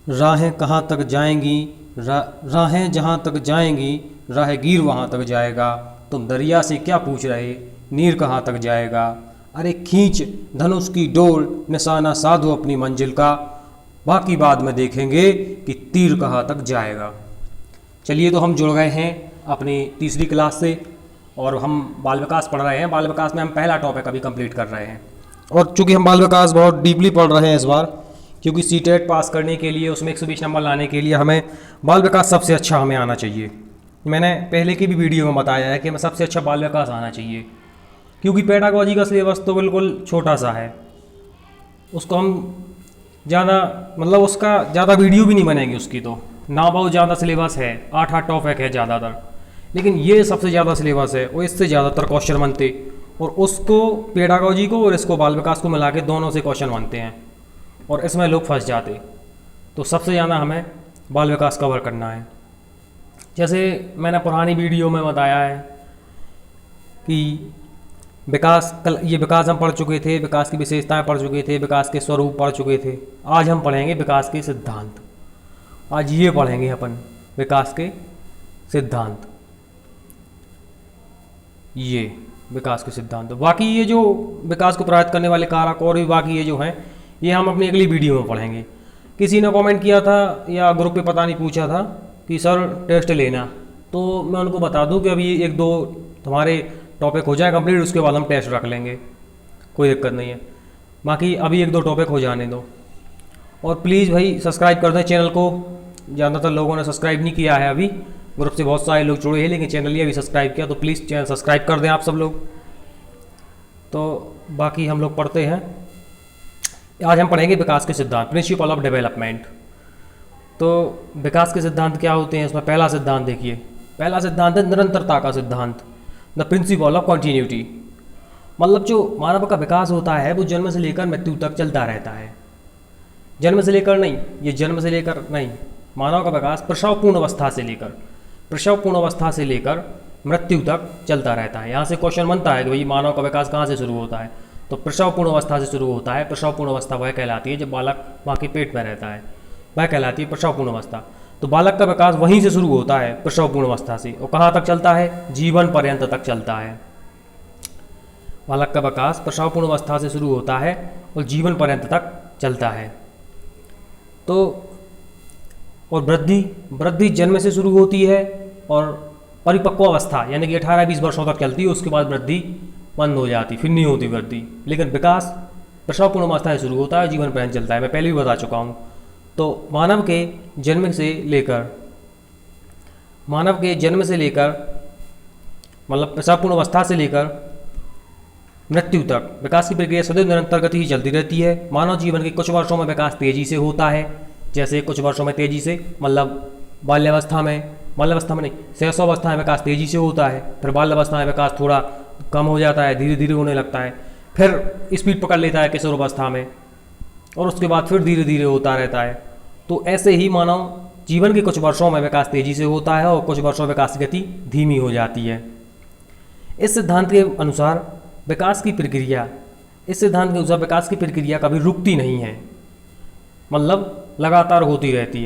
राहें कहाँ तक जाएंगी, राहें जहाँ तक जाएंगी, राहगीर वहाँ तक जाएगा। तुम दरिया से क्या पूछ रहे, नीर कहाँ तक जाएगा। अरे खींच धनुष की डोर, निशाना साधो अपनी मंजिल का, बाकी बाद में देखेंगे कि तीर कहाँ तक जाएगा। चलिए, तो हम जुड़ गए हैं अपनी तीसरी क्लास से और हम बाल विकास पढ़ रहे हैं। बाल विकास में हम पहला टॉपिक अभी कंप्लीट कर रहे हैं और चूंकि हम बाल विकास बहुत डीपली पढ़ रहे हैं इस बार, क्योंकि सीटेट पास करने के लिए, उसमें 120 नंबर लाने के लिए हमें बाल विकास सबसे अच्छा हमें आना चाहिए। मैंने पहले की भी वीडियो में बताया है कि हमें सबसे अच्छा बाल विकास आना चाहिए, क्योंकि पेडागॉजी का सिलेबस तो बिल्कुल छोटा सा है। उसको हम ज़्यादा मतलब उसका ज़्यादा वीडियो भी नहीं बनेगी उसकी, तो ना बहुत ज़्यादा सिलेबस है, 8 टॉपिक है ज़्यादातर, लेकिन ये सबसे ज़्यादा सिलेबस है और इससे ज़्यादातर क्वेश्चन बनते, और उसको पेडागॉजी को और इसको बाल विकास को मिला के दोनों से क्वेश्चन बनते हैं और इसमें लोग फंस जाते। तो सबसे ज़्यादा हमें बाल विकास कवर करना है। जैसे मैंने पुरानी वीडियो में बताया है कि ये विकास हम पढ़ चुके थे, विकास की विशेषताएं पढ़ चुके थे, विकास के स्वरूप पढ़ चुके थे। आज हम पढ़ेंगे विकास के सिद्धांत। आज ये पढ़ेंगे अपन विकास के सिद्धांत, ये विकास के सिद्धांत। बाकी ये जो विकास को प्रभावित करने वाले कारक और भी बाकी ये जो हैं, ये हम अपनी अगली वीडियो में पढ़ेंगे। किसी ने कमेंट किया था या ग्रुप पे पता नहीं पूछा था कि सर टेस्ट लेना, तो मैं उनको बता दूं कि अभी 1-2 तुम्हारे टॉपिक हो जाए कंप्लीट, उसके बाद हम टेस्ट रख लेंगे, कोई दिक्कत नहीं है। बाकी अभी 1-2 टॉपिक हो जाने दो। और प्लीज़ भाई सब्सक्राइब कर दें चैनल को। ज़्यादातर लोगों ने सब्सक्राइब नहीं किया है अभी, ग्रुप से बहुत सारे लोग जुड़े हैं लेकिन चैनल ये अभी सब्सक्राइब किया, तो प्लीज़ चैनल सब्सक्राइब कर दें आप सब लोग। तो बाकी हम लोग पढ़ते हैं। आज हम पढ़ेंगे विकास के सिद्धांत, प्रिंसिपल ऑफ डेवलपमेंट। तो विकास के सिद्धांत क्या होते हैं, इसमें पहला सिद्धांत देखिए। पहला सिद्धांत है निरंतरता का सिद्धांत, द प्रिंसिपल ऑफ कॉन्टीन्यूटी। मतलब जो मानव का विकास होता है वो जन्म से लेकर मृत्यु तक चलता रहता है। जन्म से लेकर नहीं, ये जन्म से लेकर नहीं, मानव का विकास प्रसवपूर्ण अवस्था से लेकर मृत्यु तक चलता रहता है। यहाँ से क्वेश्चन बनता है कि भाई मानव का विकास कहाँ से शुरू होता है, तो प्रसवपूर्ण अवस्था से शुरू होता है। प्रसवपूर्ण अवस्था वह कहलाती है जब बालक माँ के पेट में रहता है, वह कहलाती है प्रसवपूर्ण अवस्था। तो बालक का विकास वहीं से शुरू होता है, प्रसवपूर्ण अवस्था से, और कहाँ तक चलता है, जीवन पर्यंत तक चलता है। बालक का विकास प्रसवपूर्ण अवस्था से शुरू होता है और जीवन पर्यंत तक चलता है। तो और वृद्धि जन्म से शुरू होती है और परिपक्व अवस्था यानी कि 18-20 वर्षों तक चलती है, उसके बाद वृद्धि बंद हो जाती, फिर नहीं होती वृद्धि। लेकिन विकास प्रसवपूर्ण अवस्था से शुरू होता है, जीवन पर्यंत चलता है, मैं पहले भी बता चुका हूँ। तो मानव के जन्म से लेकर मतलब प्रसवपूर्ण अवस्था से लेकर मृत्यु तक विकास की प्रक्रिया सदैव निरंतर गति ही चलती रहती है। मानव जीवन के कुछ वर्षों में विकास तेजी से होता है, जैसे कुछ वर्षों में तेजी से मतलब बाल्यावस्था में नहीं, शैशवावस्था में विकास तेजी से होता है, फिर बाल्यावस्था में विकास थोड़ा कम हो जाता है, धीरे धीरे होने लगता है, फिर स्पीड पकड़ लेता है किशोरावस्था में, और उसके बाद फिर धीरे धीरे होता रहता है। तो ऐसे ही मानव जीवन के कुछ वर्षों में विकास तेजी से होता है और कुछ वर्षों में विकास की गति धीमी हो जाती है। इस सिद्धांत के अनुसार विकास की प्रक्रिया कभी रुकती नहीं है, मतलब लगातार होती रहती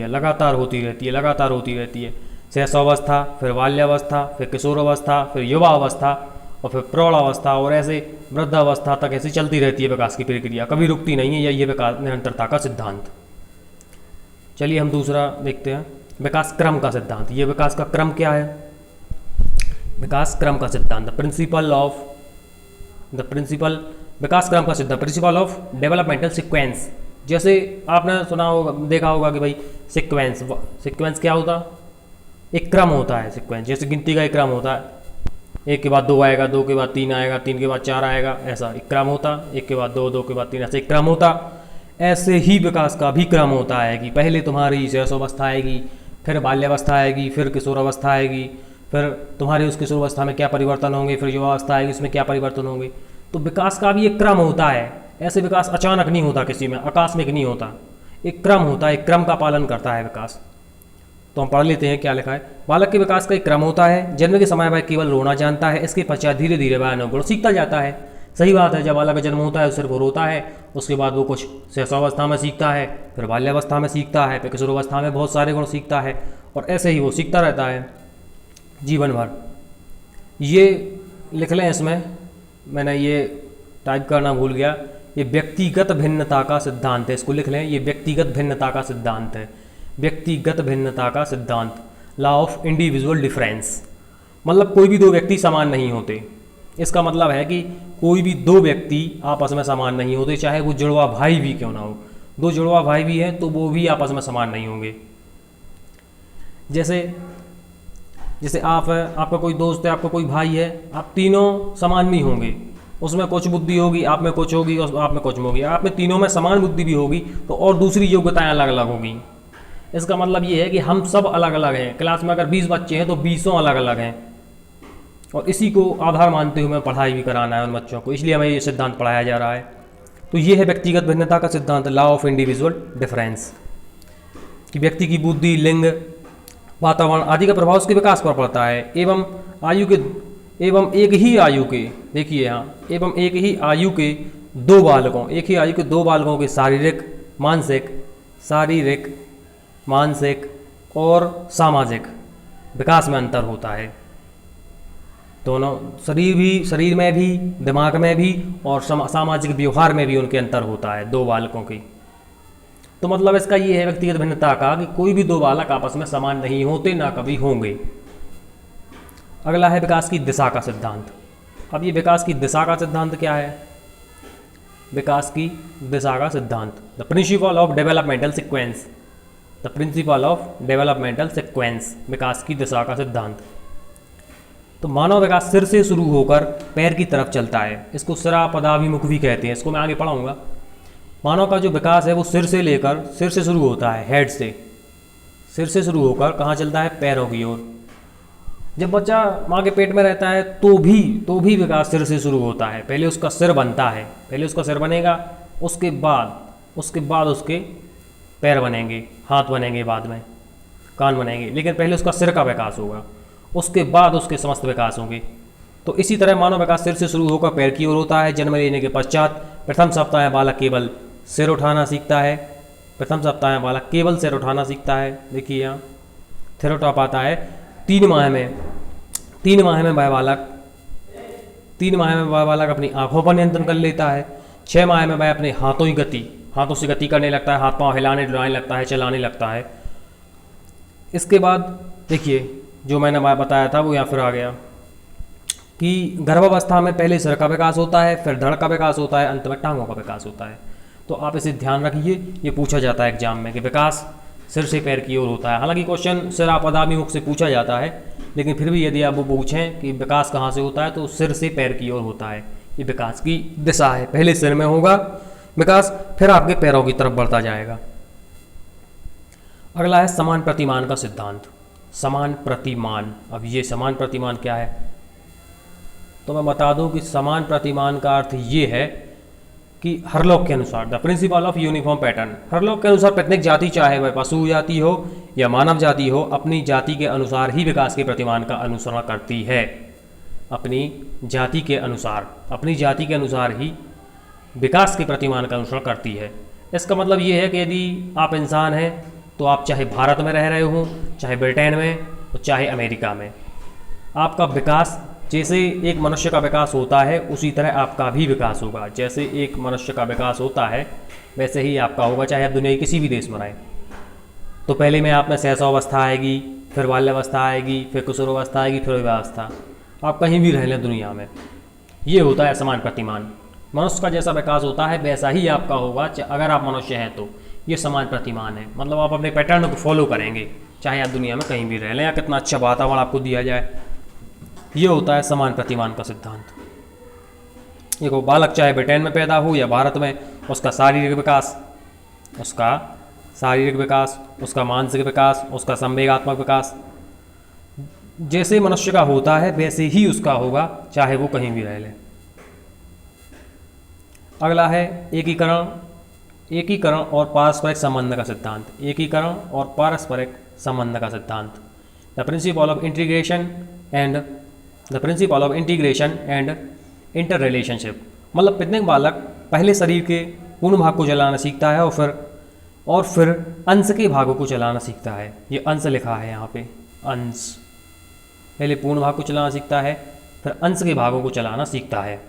है। शैशवावस्था, फिर बाल्यावस्था, फिर किशोरावस्था, फिर युवावस्था और फिर प्रौढ़ावस्था, और ऐसे वृद्धावस्था तक ऐसे चलती रहती है विकास की प्रक्रिया, कभी रुकती नहीं है। ये विकास निरंतरता का सिद्धांत। चलिए हम दूसरा देखते हैं, विकास क्रम का सिद्धांत। ये विकास का क्रम क्या है, विकास क्रम का सिद्धांत, प्रिंसिपल ऑफ डेवलपमेंटल सीक्वेंस। जैसे आपने सुना होगा, देखा होगा कि भाई सीक्वेंस क्या होता, एक क्रम होता है। सीक्वेंस जैसे गिनती का एक क्रम होता है, 1 के बाद 2 आएगा, 2 के बाद 3 आएगा, 3 के बाद 4 आएगा, ऐसा एक क्रम होता। 1 के बाद 2, 2 के बाद 3, ऐसे एक क्रम होता। ऐसे ही विकास का भी क्रम होता है कि पहले तुम्हारी शैशवावस्था आएगी, फिर बाल्यावस्था आएगी, फिर किशोरावस्था आएगी, फिर तुम्हारे उस किशोरावस्था में क्या परिवर्तन होंगे, फिर युवावस्था आएगी, उसमें क्या परिवर्तन होंगे। तो विकास का भी एक क्रम होता है। ऐसे विकास अचानक नहीं होता, किसी में आकस्मिक नहीं होता, एक क्रम होता है, एक क्रम का पालन करता है विकास। तो हम पढ़ लेते हैं क्या लिखा है। बालक के विकास का एक क्रम होता है। जन्म के समय वह केवल रोना जानता है, इसके पश्चात धीरे धीरे वह अनेक गुण सीखता जाता है। सही बात है, जब बालक का जन्म होता है सिर्फ वो रोता है, उसके बाद वो कुछ शैशवावस्था में सीखता है, फिर बाल्यावस्था में सीखता है, फिर किशोरावस्था में बहुत सारे गुण सीखता है, और ऐसे ही वो सीखता रहता है जीवन भर। ये लिख लें, इसमें मैंने ये टाइप करना भूल गया, ये व्यक्तिगत भिन्नता का सिद्धांत है, इसको लिख लें, ये व्यक्तिगत भिन्नता का सिद्धांत है, व्यक्तिगत भिन्नता का सिद्धांत, लॉ ऑफ इंडिविजुअल डिफरेंस। मतलब कोई भी दो व्यक्ति समान नहीं होते, इसका मतलब है कि कोई भी दो व्यक्ति आपस में समान नहीं होते, चाहे वो जुड़वा भाई भी क्यों ना हो। दो जुड़वा भाई भी हैं तो वो भी आपस में समान नहीं होंगे। जैसे जैसे आप है, आपका कोई दोस्त है, आपका कोई भाई है, आप तीनों समान नहीं होंगे, उसमें कुछ बुद्धि होगी, आप में कुछ होगी, और आप में कुछ होगी। आप में तीनों में समान बुद्धि भी होगी तो और दूसरी योग्यताएं अलग अलग होगी। इसका मतलब ये है कि हम सब अलग अलग हैं। क्लास में अगर 20 बच्चे हैं तो 20 अलग अलग हैं, और इसी को आधार मानते हुए पढ़ाई भी कराना है उन बच्चों को, इसलिए हमें ये सिद्धांत पढ़ाया जा रहा है। तो ये है व्यक्तिगत भिन्नता का सिद्धांत, लॉ ऑफ इंडिविजुअल डिफरेंस, कि व्यक्ति की बुद्धि, लिंग, वातावरण आदि का प्रभाव उसके विकास पर पड़ता है, एवं एक ही आयु के, देखिए यहाँ, एवं एक ही आयु के दो बालकों के शारीरिक, मानसिक और सामाजिक विकास में अंतर होता है। दोनों शरीर में भी, दिमाग में भी, और सामाजिक व्यवहार में भी उनके अंतर होता है दो बालकों की। तो मतलब इसका ये है व्यक्तिगत भिन्नता का, कि कोई भी दो बालक आपस में समान नहीं होते, ना कभी होंगे। अगला है विकास की दिशा का सिद्धांत। अब ये विकास की दिशा का सिद्धांत क्या है? विकास की दिशा का सिद्धांत, the principle of developmental sequence, the principle of developmental sequence, विकास की दिशा का सिद्धांत। तो मानव विकास सिर से शुरू होकर पैर की तरफ चलता है, इसको सिरा पदाभिमुख भी कहते हैं, इसको मैं आगे पढ़ाऊंगा। मानव का जो विकास है वो सिर से शुरू होता है, हेड से, सिर से शुरू होकर कहाँ चलता है? पैरों की ओर। जब बच्चा माँ के पेट में रहता है तो भी विकास सिर से शुरू होता है। पहले उसका सिर बनता है, पहले उसका सिर बनेगा, उसके बाद उसके पैर बनेंगे, हाथ बनेंगे, बाद में कान बनेंगे, लेकिन पहले उसका सिर का विकास होगा, उसके बाद उसके समस्त विकास होंगे। तो इसी तरह मानव विकास सिर से शुरू होकर पैर की ओर होता है। जन्म लेने के पश्चात प्रथम सप्ताह में बालक केवल सिर उठाना सीखता है, देखिए यहाँ सिर उठा पाता है। 3 माह में वह बालक अपनी आंखों पर नियंत्रण कर लेता है। 6 माह में वह अपने हाथों से गति करने लगता है, हाथ पांव हिलाने डुलाने लगता है, चलाने लगता है। इसके बाद देखिए जो मैंने बताया था वो यहाँ फिर आ गया कि गर्भावस्था में पहले सिर का विकास होता है, फिर धड़ का विकास होता है, अंत में टांगों का विकास होता है। तो आप इसे ध्यान रखिए, ये पूछा जाता है एग्जाम में कि विकास सिर से पैर की ओर होता है। हालांकि क्वेश्चन सिर पदाभिमुख से पूछा जाता है, लेकिन फिर भी यदि आप वो पूछें कि विकास कहाँ से होता है तो सिर से पैर की ओर होता है। ये विकास की दिशा है, पहले सिर में होगा विकास, फिर आपके पैरों की तरफ बढ़ता जाएगा। अगला है समान प्रतिमान का सिद्धांत, समान प्रतिमान। अब ये समान प्रतिमान क्या है तो मैं बता दूं कि समान प्रतिमान का अर्थ ये है कि हरलॉक के अनुसार, the principle of uniform pattern, Hurlock के अनुसार प्रत्येक जाति, चाहे वह पशु जाति हो या मानव जाति हो, अपनी जाति के अनुसार ही विकास के प्रतिमान का अनुसरण करती है। अपनी जाति के अनुसार ही विकास के प्रतिमान का अनुसरण करती है। इसका मतलब ये है कि यदि आप इंसान हैं तो आप चाहे भारत में रह रहे हो, चाहे ब्रिटेन में, और चाहे अमेरिका में, आपका विकास जैसे एक मनुष्य का विकास होता है उसी तरह आपका भी विकास होगा। जैसे एक मनुष्य का विकास होता है वैसे ही आपका होगा, चाहे आप दुनिया के किसी भी देश में रहें। तो पहले में आप में शैशवावस्था आएगी, फिर बाल्यावस्था आएगी, फिर किशोरावस्था आएगी, फिर विवाहावस्था। आप कहीं भी रह लें दुनिया में, ये होता है समान प्रतिमान। मनुष्य का जैसा विकास होता है वैसा ही आपका होगा अगर आप मनुष्य हैं तो। ये समान प्रतिमान है, मतलब आप अपने पैटर्न को फॉलो करेंगे चाहे आप दुनिया में कहीं भी रह लें या कितना अच्छा वातावरण आपको दिया जाए। ये होता है समान प्रतिमान का सिद्धांत। देखो बालक चाहे ब्रिटेन में पैदा हो या भारत में, उसका शारीरिक विकास, उसका मानसिक विकास, उसका संवेगात्मक विकास जैसे मनुष्य का होता है वैसे ही उसका होगा चाहे वो कहीं भी रह ले। अगला है एकीकरण और पारस्परिक संबंध का सिद्धांत। एकीकरण और पारस्परिक संबंध का सिद्धांत, the principle of integration and inter relationship मतलब प्रत्येक बालक पहले शरीर के पूर्ण भाग को चलाना सीखता है और फिर अंश के भागों को चलाना सीखता है। ये अंश लिखा है यहाँ पे, अंश। पहले पूर्ण भाग को चलाना सीखता है, फिर अंश के भागों को चलाना सीखता है।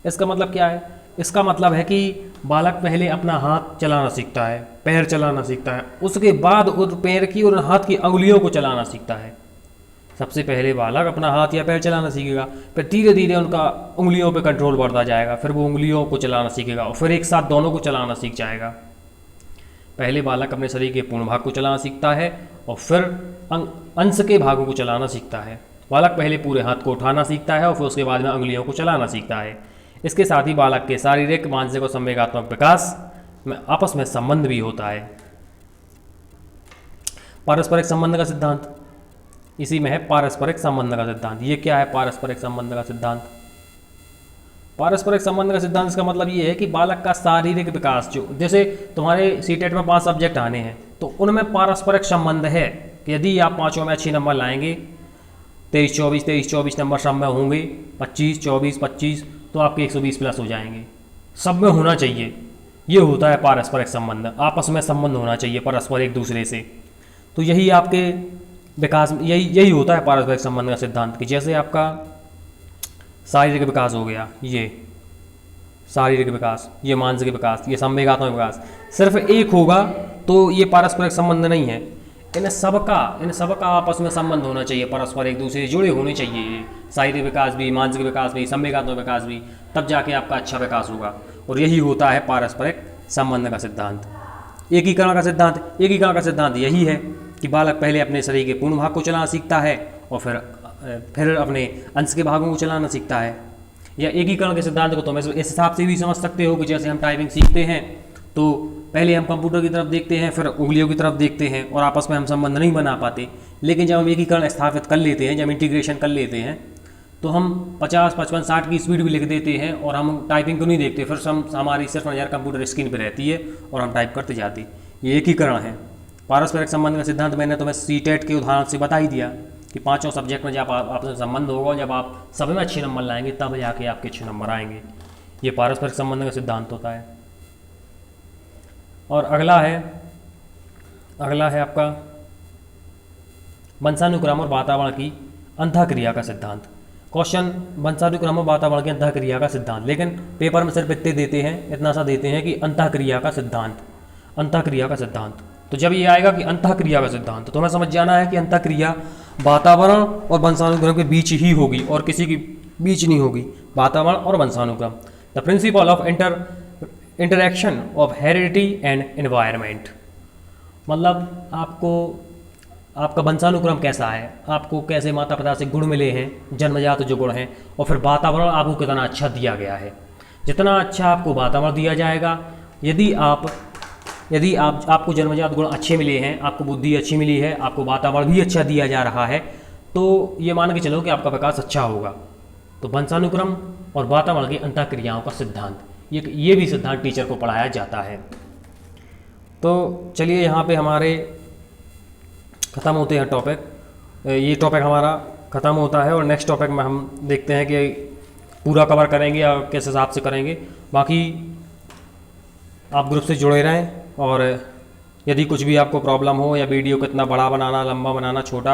इसका मतलब क्या है? इसका मतलब है कि बालक पहले अपना हाथ चलाना सीखता है, पैर चलाना सीखता है, उसके बाद उस पैर की और हाथ की अंगुलियों को चलाना सीखता है। सबसे पहले बालक अपना हाथ या पैर चलाना सीखेगा, फिर धीरे धीरे उनका उंगलियों पे कंट्रोल बढ़ता जाएगा, फिर वो उंगलियों को चलाना सीखेगा और फिर एक साथ दोनों को चलाना सीख जाएगा। पहले बालक अपने शरीर के पूर्ण भाग को चलाना सीखता है और फिर अंश के भागों को चलाना सीखता है। बालक पहले पूरे हाथ को उठाना सीखता है और फिर उसके बाद में उंगलियों को चलाना सीखता है। इसके साथ ही बालक के शारीरिक, मानसिक और संवेगात्मक विकास में आपस में संबंध भी होता है। पारस्परिक संबंध का सिद्धांत, इसी में है पारस्परिक संबंध का सिद्धांत। ये क्या है पारस्परिक संबंध का सिद्धांत? पारस्परिक संबंध का सिद्धांत, इसका मतलब ये है कि बालक का शारीरिक विकास, जो जैसे तुम्हारे सीटेट में 5 सब्जेक्ट आने हैं तो उनमें पारस्परिक संबंध है कि यदि आप पाँचों में अच्छे नंबर लाएंगे, 23-24 नंबर सब में होंगे, 25-24-25, तो आपके 120 प्लस हो जाएंगे। सब में होना चाहिए, ये होता है पारस्परिक संबंध। आपस में संबंध होना चाहिए परस्पर एक दूसरे से। तो यही आपके विकास, यही होता है पारस्परिक संबंध का सिद्धांत कि जैसे आपका शारीरिक विकास हो गया, ये शारीरिक विकास, ये मानसिक विकास, ये संवेगात्मक विकास, सिर्फ एक होगा तो ये पारस्परिक संबंध नहीं है। इन सबका आपस में संबंध होना चाहिए, परस्पर एक दूसरे से जुड़े होने चाहिए। ये शारीरिक विकास भी, मानसिक विकास भी, संवेगात्मक विकास भी, तब जाके आपका अच्छा विकास होगा। और यही होता है पारस्परिक संबंध का सिद्धांत। एकीकरण का सिद्धांत यही है कि बालक पहले अपने शरीर के पूर्ण भाग को चलाना सीखता है और फिर अपने अंश के भागों को चलाना सीखता है। या एकीकरण के सिद्धांत को तुम इस हिसाब से भी समझ सकते हो कि जैसे हम टाइपिंग सीखते हैं तो पहले हम कंप्यूटर की तरफ देखते हैं, फिर उंगलियों की तरफ देखते हैं और आपस में हम संबंध नहीं बना पाते। लेकिन जब हम एकीकरण स्थापित कर लेते हैं, जब इंटीग्रेशन कर लेते हैं, तो हम 50, 55, 60 की स्पीड भी लिख देते हैं और हम टाइपिंग को नहीं देखते। फिर हमारी सिर्फ नज़र कंप्यूटर स्क्रीन पर रहती है और हम टाइप करते जाते। ये एकीकरण है। पारस्परिक संबंध का सिद्धांत मैंने तुम्हें सीटेट के उदाहरण से बता ही दिया कि 5 सब्जेक्ट में जब आपस में संबंध होगा, जब आप सब में अच्छे नंबर लाएंगे तब जाके आपके अच्छे नंबर आएंगे। ये पारस्परिक संबंध का सिद्धांत होता है। और अगला है आपका वंशानुक्रम और वातावरण की अंतःक्रिया का सिद्धांत। क्वेश्चन वंशानुक्रम और वातावरण की अंतःक्रिया का सिद्धांत, लेकिन पेपर में सिर्फ इतना सा देते हैं कि अंतःक्रिया का सिद्धांत। तो जब ये आएगा कि अंतःक्रिया का सिद्धांत, तो हमें समझ जाना है कि अंतःक्रिया वातावरण और वंशानुक्रम के बीच ही होगी और किसी के बीच नहीं होगी। वातावरण और वंशानुक्रम, the principle of interaction of heredity and environment. मतलब आपका वंशानुक्रम कैसा है, आपको कैसे माता पिता से गुण मिले हैं, जन्मजात जो गुण हैं, और फिर वातावरण आपको कितना अच्छा दिया गया है। जितना अच्छा आपको वातावरण दिया जाएगा, यदि आपको जन्मजात गुण अच्छे मिले हैं, आपको बुद्धि अच्छी मिली है, आपको वातावरण भी अच्छा दिया जा रहा है, तो ये मान के चलो कि आपका विकास अच्छा होगा। तो वंशानुक्रम और वातावरण की अंतःक्रियाओं का सिद्धांत, ये भी सिद्धांत टीचर को पढ़ाया जाता है। तो चलिए यहाँ पे हमारे ख़त्म होते हैं टॉपिक। ये टॉपिक हमारा ख़त्म होता है और नेक्स्ट टॉपिक में हम देखते हैं कि पूरा कवर करेंगे या किस हिसाब से करेंगे। बाकी आप ग्रुप से जुड़े रहें और यदि कुछ भी आपको प्रॉब्लम हो या वीडियो को इतना बड़ा बनाना, लंबा बनाना, छोटा,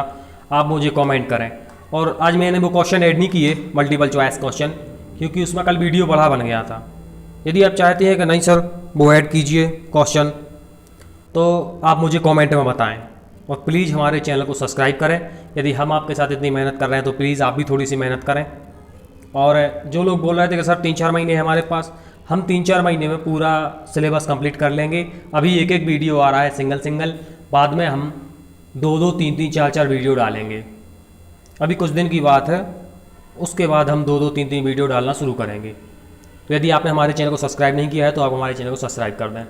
आप मुझे कमेंट करें। और आज मैंने वो क्वेश्चन ऐड नहीं किए, मल्टीपल चॉइस क्वेश्चन, क्योंकि उसमें कल वीडियो बड़ा बन गया था। यदि आप चाहते हैं कि नहीं सर वो ऐड कीजिए क्वेश्चन, तो आप मुझे कमेंट में बताएं। और प्लीज़ हमारे चैनल को सब्सक्राइब करें। यदि हम आपके साथ इतनी मेहनत कर रहे हैं तो प्लीज़ आप भी थोड़ी सी मेहनत करें। और जो लोग बोल रहे थे कि सर 3-4 महीने हमारे पास, हम 3-4 महीने में पूरा सिलेबस कंप्लीट कर लेंगे। अभी एक वीडियो आ रहा है सिंगल, बाद में हम 2-2, 3-3, 4-4 वीडियो डालेंगे। अभी कुछ दिन की बात है, उसके बाद हम 2-2, 3-3 वीडियो डालना शुरू करेंगे। तो यदि आपने हमारे चैनल को सब्सक्राइब नहीं किया है तो आप हमारे चैनल को सब्सक्राइब कर दें।